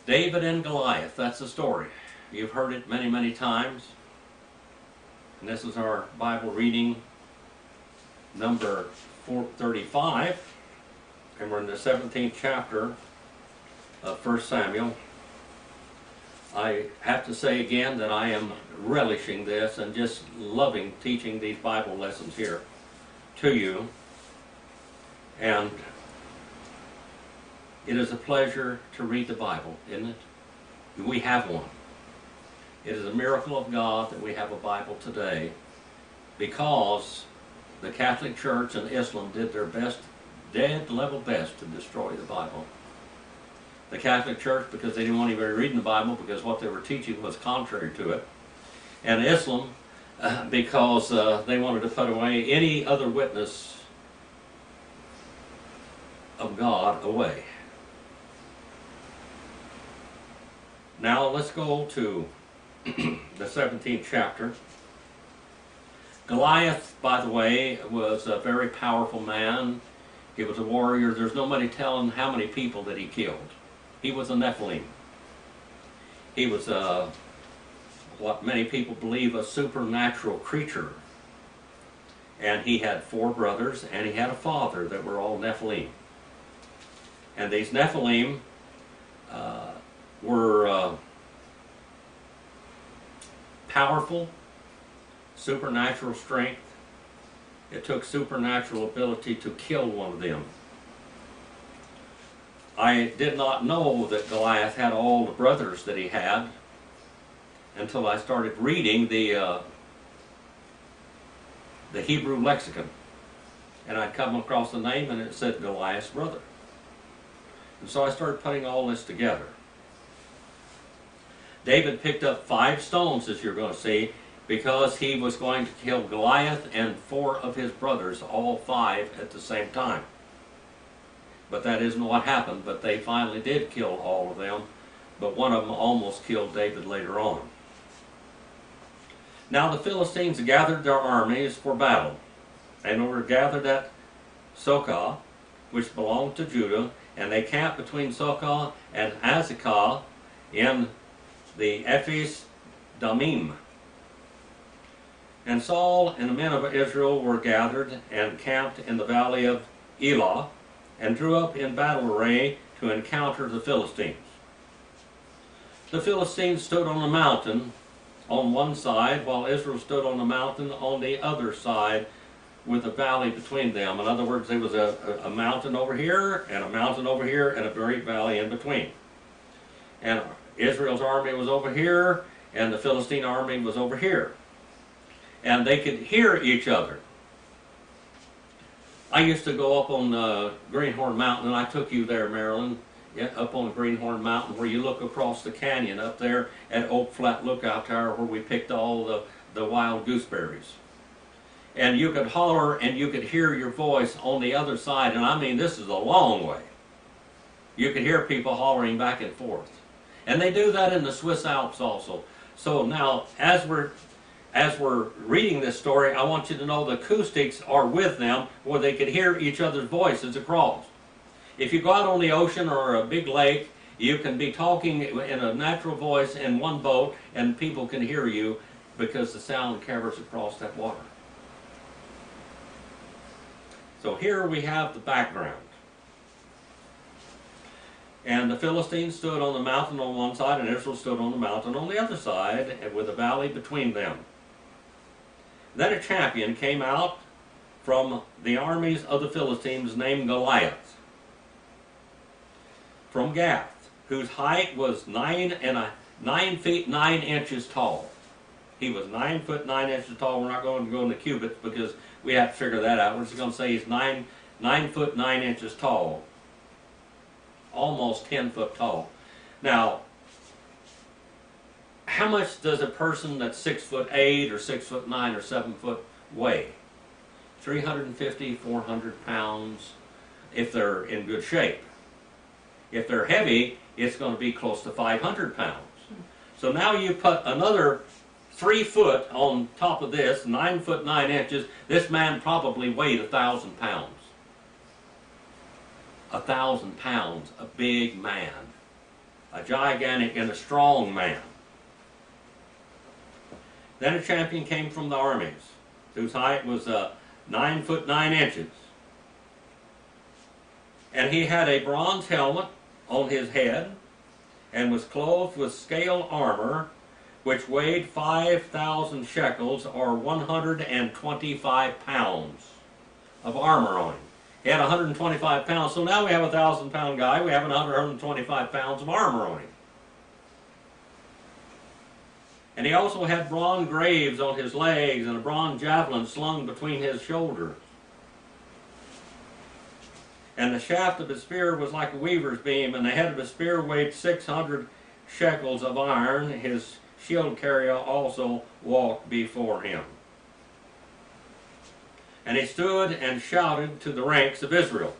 David and Goliath, that's the story. You've heard it many, many times. And this is our Bible reading, number 435. And we're in the 17th chapter of 1 Samuel. I have to say again that I am relishing this and just loving teaching these Bible lessons here to you. And it is a pleasure to read the Bible, isn't it? We have one. It is a miracle of God that we have a Bible today, because the Catholic Church and Islam did their best, dead level best, to destroy the Bible. The Catholic Church, because they didn't want anybody reading the Bible, because what they were teaching was contrary to it. And Islam, because they wanted to put away any other witness of God away. Now let's go to the 17th chapter. Goliath, by the way, was a very powerful man. He was a warrior. There's nobody telling how many people that he killed. He was a Nephilim. He was what many people believe a supernatural creature. And he had 4 brothers, and he had a father that were all Nephilim. And these Nephilim were powerful, supernatural strength. It took supernatural ability to kill one of them. I did not know that Goliath had all the brothers that he had until I started reading the Hebrew lexicon. And I'd come across the name and it said Goliath's brother. And so I started putting all this together. David picked up 5 stones, as you're going to see, because he was going to kill Goliath and 4 of his brothers, all 5 at the same time. But that isn't what happened, but they finally did kill all of them, but one of them almost killed David later on. Now the Philistines gathered their armies for battle, and were gathered at Socoh, which belonged to Judah, and they camped between Socoh and Azekah in the Ephes Damim. And Saul and the men of Israel were gathered and camped in the valley of Elah, and drew up in battle array to encounter the Philistines. The Philistines stood on the mountain on one side, while Israel stood on the mountain on the other side, with a valley between them. In other words, there was a mountain over here, and a mountain over here, and a great valley in between. And Israel's army was over here, and the Philistine army was over here. And they could hear each other. I used to go up on Greenhorn Mountain, and I took you there, Marilyn, up on Greenhorn Mountain, where you look across the canyon up there at Oak Flat Lookout Tower, where we picked all the wild gooseberries. And you could holler and you could hear your voice on the other side, and I mean, this is a long way. You could hear people hollering back and forth. And they do that in the Swiss Alps also. So now, as we're reading this story, I want you to know the acoustics are with them, where they could hear each other's voices across. If you go out on the ocean or a big lake, you can be talking in a natural voice in one boat, and people can hear you because the sound carries across that water. So here we have the background. And the Philistines stood on the mountain on one side, and Israel stood on the mountain on the other side, and with a valley between them. Then a champion came out from the armies of the Philistines named Goliath, from Gath, whose height was 9 feet 9 inches tall. He was 9 foot 9 inches tall. We're not going to go into cubits because we have to figure that out. We're just going to say he's 9 foot 9 inches tall, almost 10 foot tall. Now, how much does a person that's 6'8" or 6'9" or 7 foot weigh? 350, 400 pounds if they're in good shape. If they're heavy, it's going to be close to 500 pounds. So now you put another 3 foot on top of this, 9 foot 9 inches. This man probably weighed 1,000 pounds. 1,000 pounds, a big man. a gigantic and a strong man. Then a champion came from the armies, whose height was 9 foot 9 inches. And he had a bronze helmet on his head, and was clothed with scale armor, which weighed 5,000 shekels, or 125 pounds of armor on him. He had 125 pounds, so now we have a 1,000-pound guy, we have 125 pounds of armor on him. And he also had bronze greaves on his legs, and a bronze javelin slung between his shoulders. And the shaft of his spear was like a weaver's beam, and the head of his spear weighed 600 shekels of iron. His shield carrier also walked before him. And he stood and shouted to the ranks of Israel.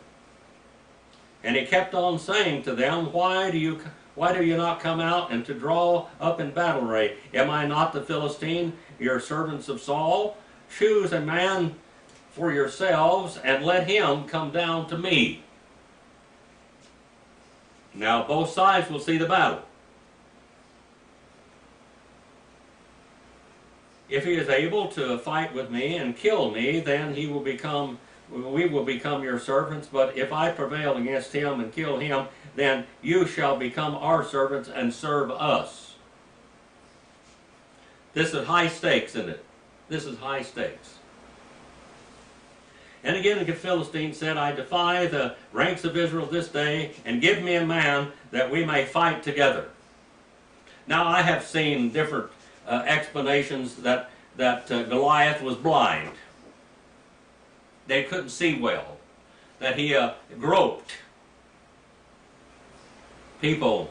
And he kept on saying to them, Why do you not come out and to draw up in battle array? Am I not the Philistine, your servants of Saul? Choose a man for yourselves, and let him come down to me. Now both sides will see the battle. If he is able to fight with me and kill me, then we will become your servants. But if I prevail against him and kill him, then you shall become our servants and serve us. This is high stakes, isn't it? This is high stakes. And again the Philistine said, I defy the ranks of Israel this day, and give me a man that we may fight together. Now I have seen different explanations that Goliath was blind. They couldn't see well. That he groped. People,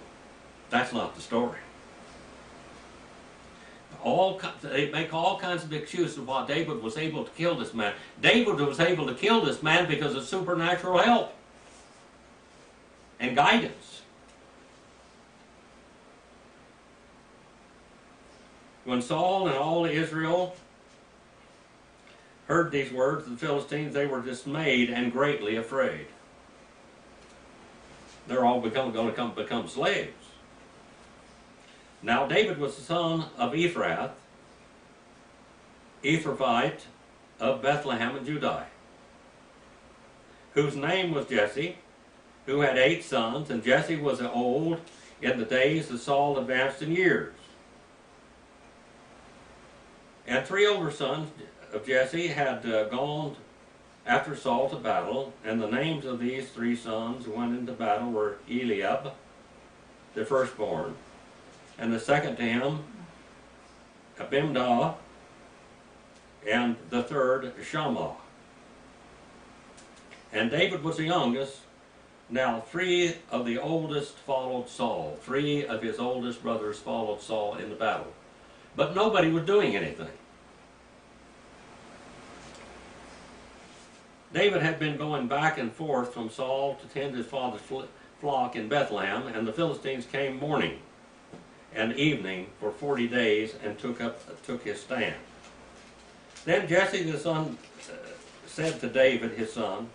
that's not the story. They make all kinds of excuses of why David was able to kill this man. David was able to kill this man because of supernatural help and guidance. When Saul and all Israel heard these words of the Philistines, they were dismayed and greatly afraid. They're all going to become slaves. Now David was the son of Ephrathite of Bethlehem in Judah, whose name was Jesse, who had 8 sons, and Jesse was old in the days that Saul advanced in years. And 3 older sons of Jesse had gone after Saul to battle, and the names of these 3 sons who went into battle were Eliab, the firstborn, and the second to him, Abimdah, and the third, Shammah. And David was the youngest. Now 3 of the oldest followed Saul. 3 of his oldest brothers followed Saul in the battle. But nobody was doing anything. David had been going back and forth from Saul to tend his father's flock in Bethlehem, and the Philistines came morning and evening for 40 days and took his stand. Then Jesse the son said to David his son,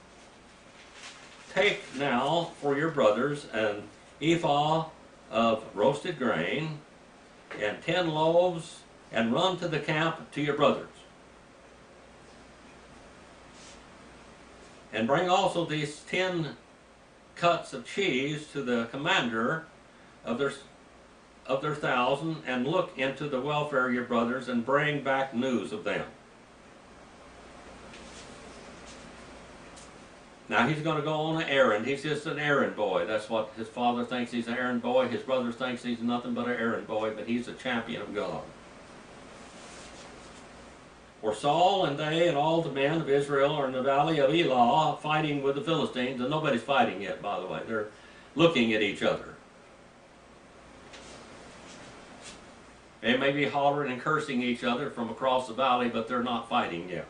Take now for your brothers an ephah of roasted grain and 10 loaves, and run to the camp to your brothers. And bring also these 10 cuts of cheese to the commander of their 1,000, and look into the welfare of your brothers, and bring back news of them. Now he's going to go on an errand. He's just an errand boy. That's what his father thinks. He's an errand boy. His brother thinks he's nothing but an errand boy, but he's a champion of God. For Saul and they and all the men of Israel are in the valley of Elah fighting with the Philistines, and nobody's fighting yet, by the way. They're looking at each other. They may be hollering and cursing each other from across the valley, but they're not fighting yet.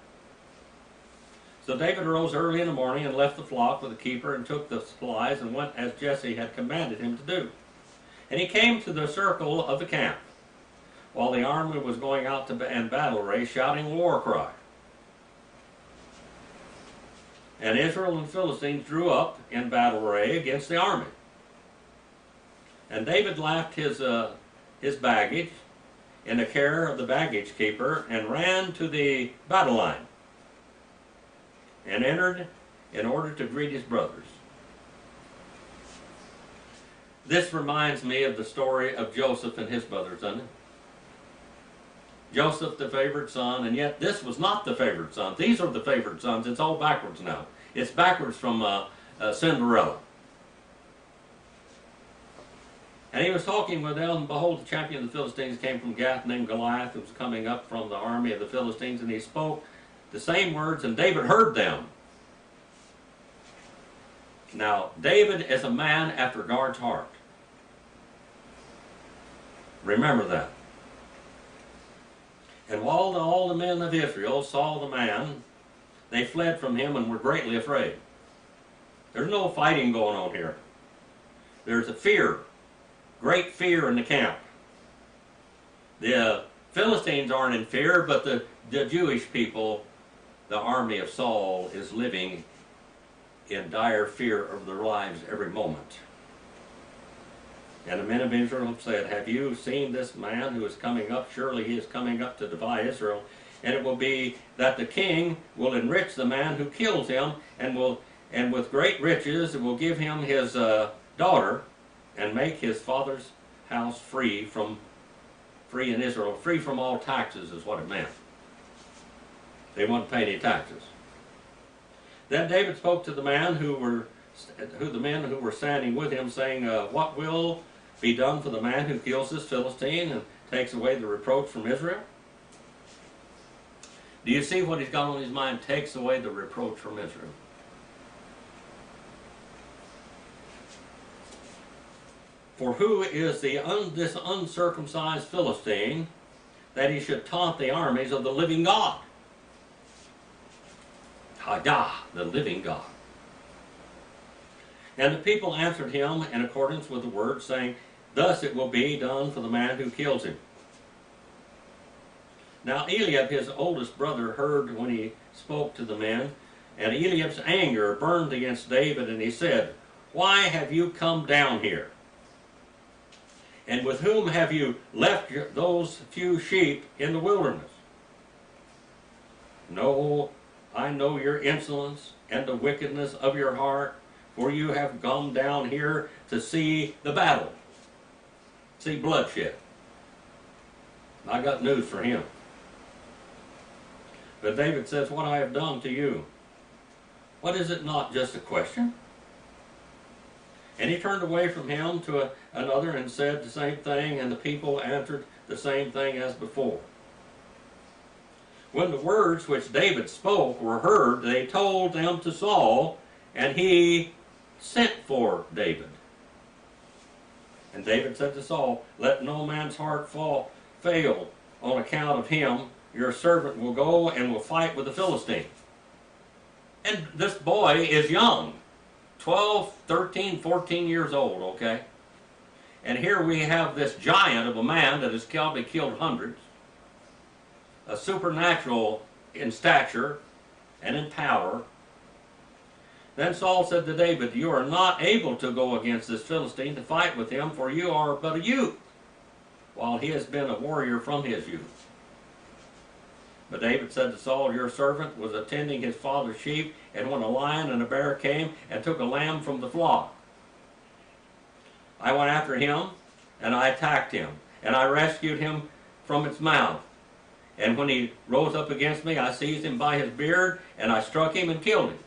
So David arose early in the morning and left the flock with the keeper, and took the supplies and went as Jesse had commanded him to do. And he came to the circle of the camp, while the army was going out to battle array, shouting a war cry. And Israel and the Philistines drew up in battle array against the army. And David left his baggage in the care of the baggage keeper and ran to the battle line and entered in order to greet his brothers. This reminds me of the story of Joseph and his brothers, doesn't it? Joseph, the favored son, and yet this was not the favored son. These are the favored sons. It's all backwards now. It's backwards from Cinderella. And he was talking with them, and behold, the champion of the Philistines came from Gath, named Goliath, who was coming up from the army of the Philistines, and he spoke the same words, and David heard them. Now, David is a man after God's heart. Remember that. And while all the men of Israel saw the man, they fled from him and were greatly afraid. There's no fighting going on here. There's a fear, great fear in the camp. The Philistines aren't in fear, but the Jewish people, the army of Saul, is living in dire fear of their lives every moment. And the men of Israel said, have you seen this man who is coming up? Surely he is coming up to defy Israel. And it will be that the king will enrich the man who kills him, and with great riches will give him his daughter, and make his father's house free in Israel, free from all taxes is what it meant. They wouldn't pay any taxes. Then David spoke to the men who were standing with him, saying, what will be done for the man who kills this Philistine and takes away the reproach from Israel? Do you see what he's got on his mind? Takes away the reproach from Israel. For who is this uncircumcised Philistine that he should taunt the armies of the living God? Hadah, the living God. And the people answered him in accordance with the word, saying, thus it will be done for the man who kills him. Now Eliab, his oldest brother, heard when he spoke to the men, and Eliab's anger burned against David, and he said, why have you come down here? And with whom have you left those few sheep in the wilderness? No, I know your insolence and the wickedness of your heart, for you have come down here to see the battle, see bloodshed. I got news for him. But David says, what I have done to you, what is it not just a question? And he turned away from him to another and said the same thing, and the people answered the same thing as before. When the words which David spoke were heard, they told them to Saul, and he sent for David. And David said to Saul, let no man's heart fail on account of him. Your servant will go and will fight with the Philistine. And this boy is young, 12, 13, 14 years old, okay? And here we have this giant of a man that has probably killed hundreds, a supernatural in stature and in power. Then Saul said to David, you are not able to go against this Philistine to fight with him, for you are but a youth, while he has been a warrior from his youth. But David said to Saul, your servant was attending his father's sheep, and when a lion and a bear came and took a lamb from the flock, I went after him, and I attacked him, and I rescued him from its mouth. And when he rose up against me, I seized him by his beard, and I struck him and killed him.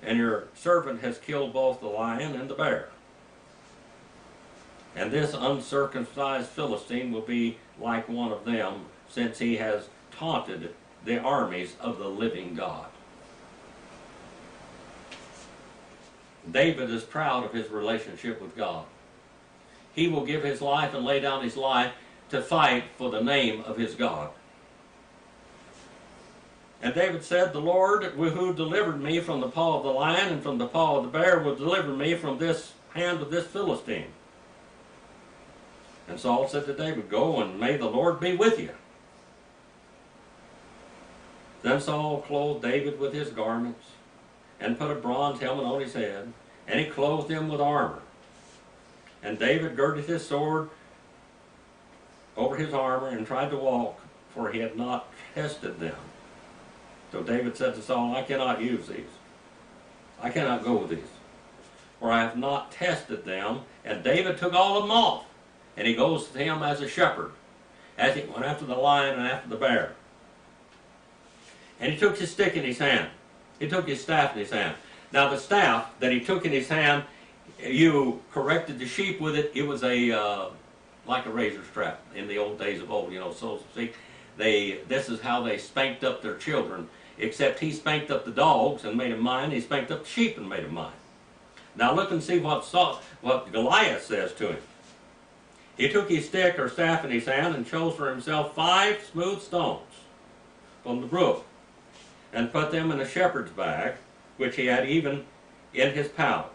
And your servant has killed both the lion and the bear. And this uncircumcised Philistine will be like one of them, since he has taunted the armies of the living God. David is proud of his relationship with God. He will give his life and lay down his life to fight for the name of his God. And David said, the Lord who delivered me from the paw of the lion and from the paw of the bear will deliver me from this hand of this Philistine. And Saul said to David, go, and may the Lord be with you. Then Saul clothed David with his garments, and put a bronze helmet on his head, and he clothed him with armor. And David girded his sword over his armor and tried to walk, for he had not tested them. So David said to Saul, I cannot use these. I cannot go with these, for I have not tested them. And David took all of them off, and he goes to him as a shepherd, as he went after the lion and after the bear. And he took his stick in his hand. He took his staff in his hand. Now the staff that he took in his hand, you corrected the sheep with it. It was a like a razor strap in the old days of old, you know. So see, this is how they spanked up their children. Except he spanked up the dogs and made them mine. He spanked up the sheep and made them mine. Now look and see what Goliath says to him. He took his stick or staff in his hand and chose for himself 5 smooth stones from the brook, and put them in a shepherd's bag, which he had even in his pouch.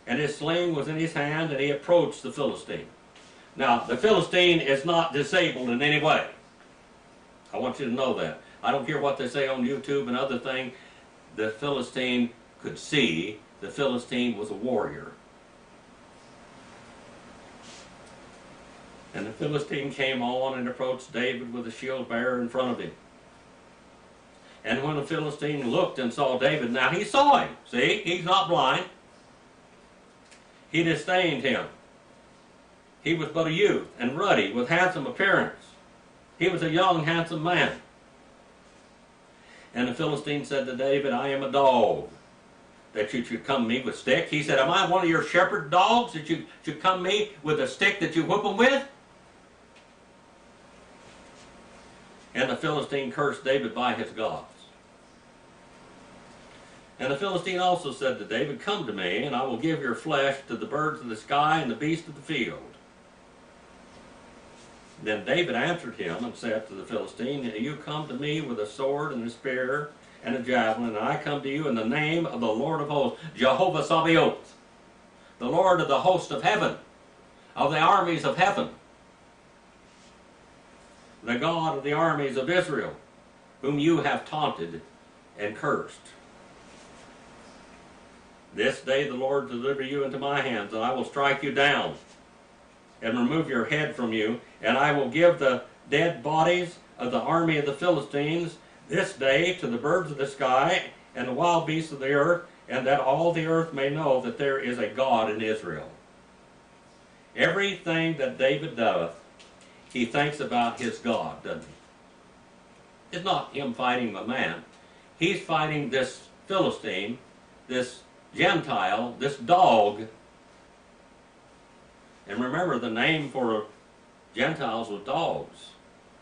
And his sling was in his hand, and he approached the Philistine. Now, the Philistine is not disabled in any way. I want you to know that. I don't care what they say on YouTube and other things. The Philistine could see. The Philistine was a warrior. And the Philistine came on and approached David with a shield bearer in front of him. And when the Philistine looked and saw David, now he saw him. See, he's not blind. He disdained him. He was but a youth and ruddy, with handsome appearance. He was a young, handsome man. And the Philistine said to David, I am a dog, that you should come me with stick. He said, am I one of your shepherd dogs, that you should come me with a stick that you whip them with? And the Philistine cursed David by his gods. And the Philistine also said to David, come to me, and I will give your flesh to the birds of the sky and the beasts of the field. Then David answered him and said to the Philistine, you come to me with a sword and a spear and a javelin, and I come to you in the name of the Lord of hosts, Jehovah Sabaoth, the Lord of the host of heaven, of the armies of heaven, the God of the armies of Israel, whom you have taunted and cursed. This day the Lord deliver you into my hands, and I will strike you down and remove your head from you, and I will give the dead bodies of the army of the Philistines this day to the birds of the sky and the wild beasts of the earth, and that all the earth may know that there is a God in Israel. Everything that David doeth, he thinks about his God, doesn't he? It's not him fighting a man. He's fighting this Philistine, this Gentile, this dog. And remember, the name for Gentiles was dogs.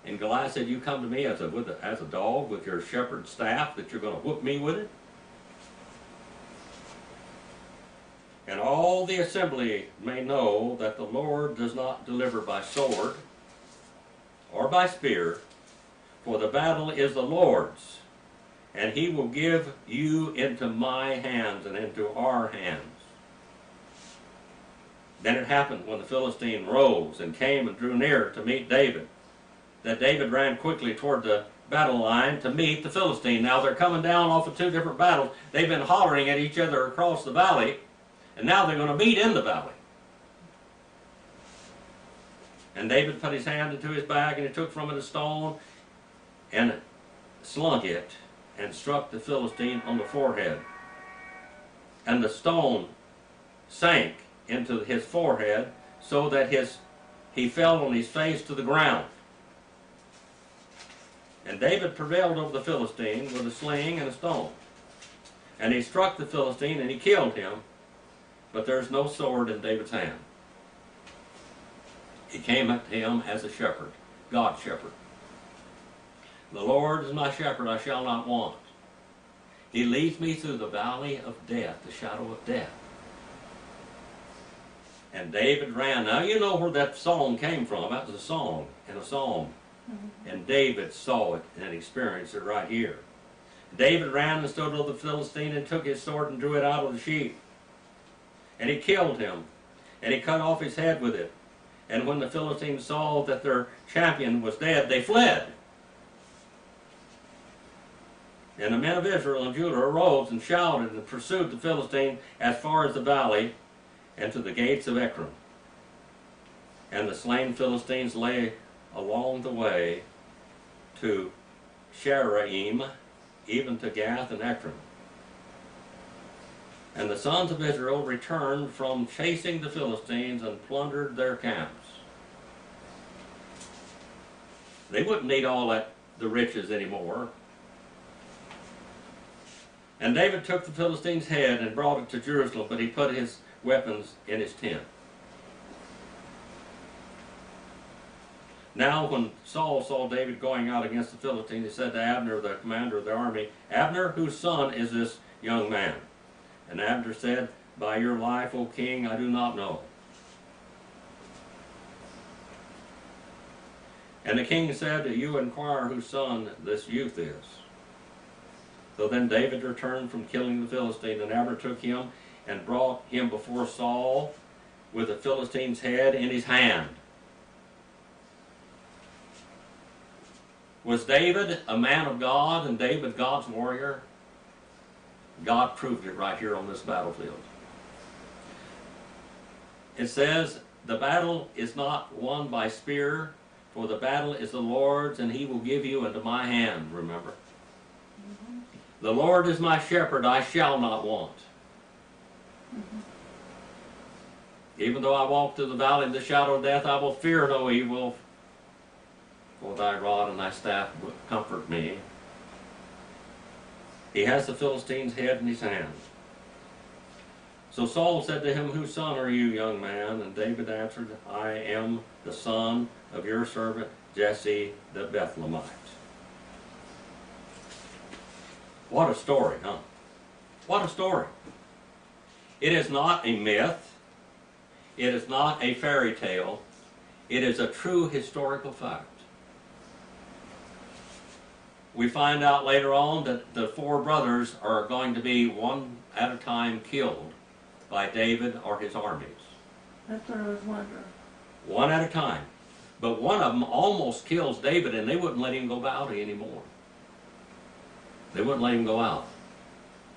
And Goliath said, you come to me as a dog with your shepherd's staff, that you're going to whoop me with it? And all the assembly may know that the Lord does not deliver by sword or by spear, for the battle is the Lord's, and he will give you into my hands and into our hands. Then it happened, when the Philistine rose and came and drew near to meet David, that David ran quickly toward the battle line to meet the Philistine. Now they're coming down off of 2 different battles. They've been hollering at each other across the valley, and now they're going to meet in the valley. And David put his hand into his bag, and he took from it a stone and slung it and struck the Philistine on the forehead. And the stone sank into his forehead, so that he fell on his face to the ground. And David prevailed over the Philistine with a sling and a stone. And he struck the Philistine and he killed him, but there's no sword in David's hand. He came up to him as a shepherd, God's shepherd. The Lord is my shepherd, I shall not want. He leads me through the valley of death, the shadow of death. And David ran. Now you know where that song came from. That was a song and a psalm. Mm-hmm. And David saw it and experienced it right here. David ran and stood over the Philistine and took his sword and drew it out of the sheath. And he killed him. And he cut off his head with it. And when the Philistines saw that their champion was dead, they fled. And the men of Israel and Judah arose and shouted and pursued the Philistines as far as the valley and to the gates of Ekron. And the slain Philistines lay along the way to Sharaim, even to Gath and Ekron. And the sons of Israel returned from chasing the Philistines and plundered their camps. They wouldn't need all the riches anymore. And David took the Philistine's head and brought it to Jerusalem, but he put his weapons in his tent. Now when Saul saw David going out against the Philistines, he said to Abner, the commander of the army, Abner, whose son is this young man? And Abner said, By your life, O king, I do not know. And the king said, You inquire whose son this youth is. So then David returned from killing the Philistine, and Abner took him and brought him before Saul with the Philistine's head in his hand. Was David a man of God and David God's warrior? God proved it right here on this battlefield. It says, the battle is not won by spear, for the battle is the Lord's, and he will give you into my hand, remember. Mm-hmm. The Lord is my shepherd, I shall not want. Mm-hmm. Even though I walk through the valley of the shadow of death, I will fear no evil, for thy rod and thy staff will comfort me. He has the Philistine's head in his hand. So Saul said to him, Whose son are you, young man? And David answered, I am the son of your servant Jesse the Bethlehemite. What a story, huh? What a story. It is not a myth. It is not a fairy tale. It is a true historical fact. We find out later on that the four brothers are going to be one at a time killed by David or his armies. That's what I was wondering. One at a time. But one of them almost kills David, and they wouldn't let him go out anymore. They wouldn't let him go out.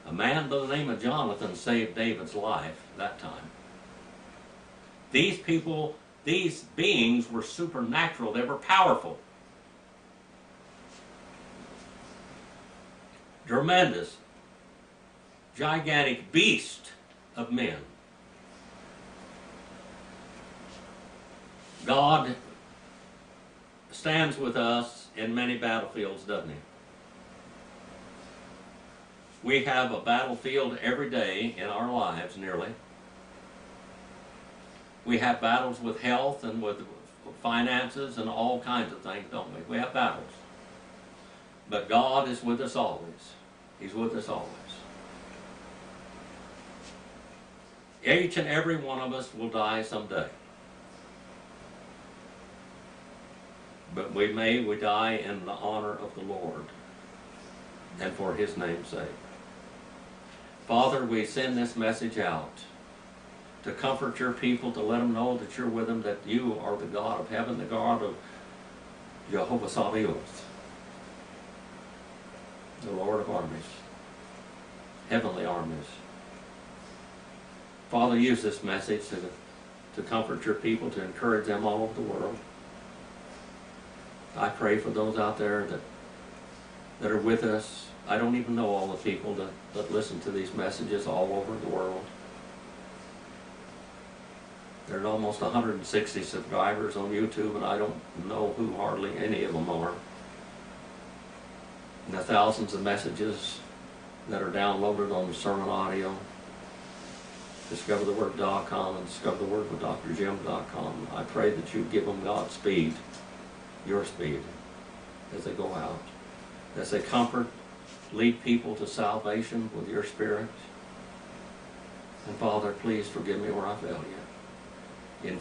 A man by the name of Jonathan saved David's life that time. These people, these beings were supernatural. They were powerful. Tremendous, gigantic beast of men. God stands with us in many battlefields, doesn't he? We have a battlefield every day in our lives, nearly. We have battles with health and with finances and all kinds of things, don't we? We have battles. But God is with us always. He's with us always. Each and every one of us will die someday. But we die in the honor of the Lord and for his name's sake. Father, we send this message out to comfort your people, to let them know that you're with them, that you are the God of heaven, the God of Jehovah Sabaoth, the Lord of armies, heavenly armies. Father, use this message to comfort your people, to encourage them all over the world. I pray for those out there that are with us. I don't even know all the people that listen to these messages all over the world. There are almost 160 subscribers on YouTube, and I don't know who hardly any of them are. And the thousands of messages that are downloaded on the sermon audio, discovertheword.com and discoverthewordwithdrjim.com. I pray that you give them God's speed, your speed, as they go out, as they comfort, lead people to salvation with your Spirit. And Father, please forgive me where I failed you. In